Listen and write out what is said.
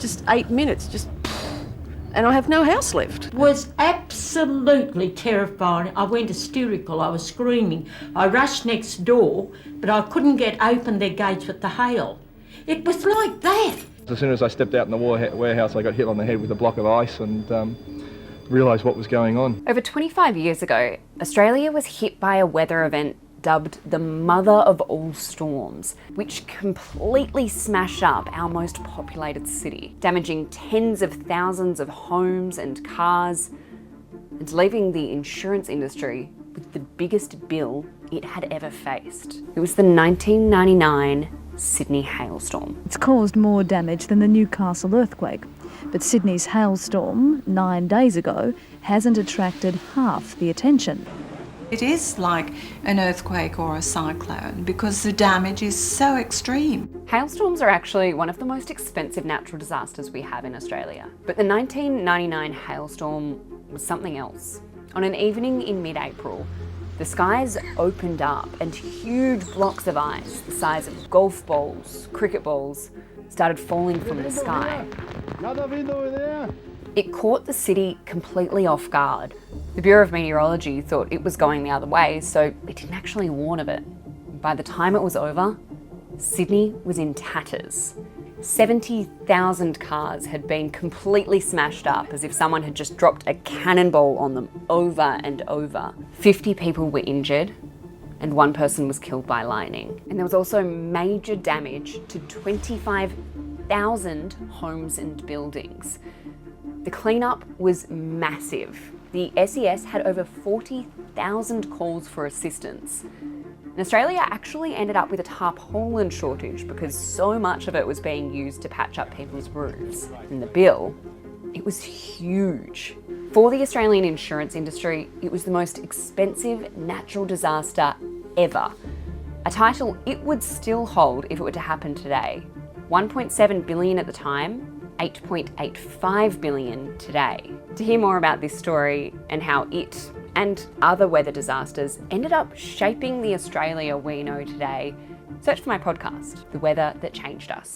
just 8 minutes, and I have no house left. It was absolutely terrifying. I went hysterical, I was screaming. I rushed next door, but I couldn't get open their gates with the hail. It was like that. As soon as I stepped out in the warehouse, I got hit on the head with a block of ice and realised what was going on. Over 25 years ago, Australia was hit by a weather event dubbed the mother of all storms, which completely smashed up our most populated city, damaging tens of thousands of homes and cars, and leaving the insurance industry with the biggest bill it had ever faced. It was the 1999 Sydney hailstorm. It's caused more damage than the Newcastle earthquake, but Sydney's hailstorm 9 days ago hasn't attracted half the attention. It is like an earthquake or a cyclone because the damage is so extreme. Hailstorms are actually one of the most expensive natural disasters we have in Australia. But the 1999 hailstorm was something else. On an evening in mid-April, the skies opened up and huge blocks of ice, the size of golf balls, cricket balls, started falling from the sky. It caught the city completely off guard. The Bureau of Meteorology thought it was going the other way, so it didn't actually warn of it. By the time it was over, Sydney was in tatters. 70,000 cars had been completely smashed up as if someone had just dropped a cannonball on them over and over. 50 people were injured and one person was killed by lightning. And there was also major damage to 25,000 homes and buildings. The cleanup was massive. The SES had over 40,000 calls for assistance. And Australia actually ended up with a tarpaulin shortage because so much of it was being used to patch up people's roofs. And the bill, it was huge. For the Australian insurance industry, it was the most expensive natural disaster ever. A title it would still hold if it were to happen today. 1.7 billion at the time, 8.85 billion today. To hear more about this story and how it and other weather disasters ended up shaping the Australia we know today, search for my podcast, The Weather That Changed Us.